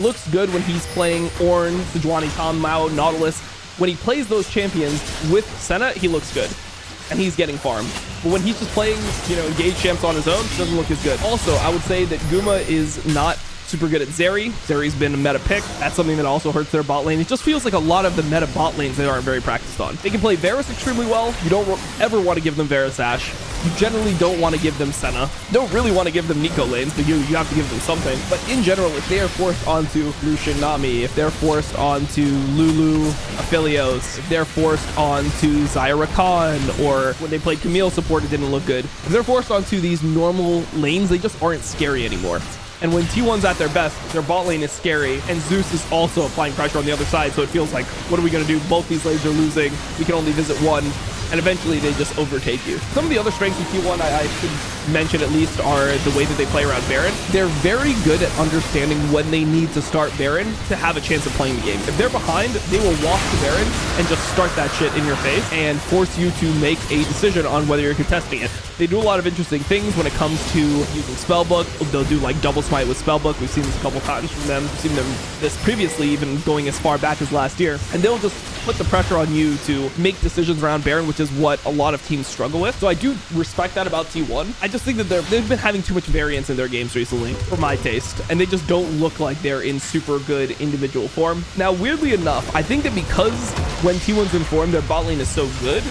Looks good when he's playing Ornn, Sejuani, Tom, Mao, Nautilus. When he plays those champions with Senna, he looks good. And he's getting farmed. But when he's just playing, engage champs on his own, it doesn't look as good. Also, I would say that Guma is not super good at Zeri. Zeri's been a meta pick. That's something that also hurts their bot lane. It just feels like a lot of the meta bot lanes they aren't very practiced on. They can play Varus extremely well. You don't ever want to give them Varus Ashe. You generally don't want to give them Senna. You don't really want to give them Neeko lanes, but you have to give them something. But in general, if they are forced onto Lucian Nami, if they're forced onto Lulu Aphelios, if they're forced onto Zyra Khan, or when they played Camille support, it didn't look good. If they're forced onto these normal lanes, they just aren't scary anymore. And when T1's at their best, their bot lane is scary, and Zeus is also applying pressure on the other side, so it feels like, what are we going to do? Both these lanes are losing. We can only visit one, and eventually they just overtake you. Some of the other strengths in T1 I should mention at least are the way that they play around Baron. They're very good at understanding when they need to start Baron to have a chance of playing the game. If they're behind, they will walk to Baron and just start that shit in your face and force you to make a decision on whether you're contesting it. They do a lot of interesting things when it comes to using Spellbook. They'll do like double smite with Spellbook. We've seen this a couple times from them. We've seen them this previously, even going as far back as last year. And they'll just put the pressure on you to make decisions around Baron, which is what a lot of teams struggle with. So I do respect that about T1. I just think that they've been having too much variance in their games recently, for my taste. And they just don't look like they're in super good individual form. Now, weirdly enough, I think that because when T1's in form, their bot lane is so good,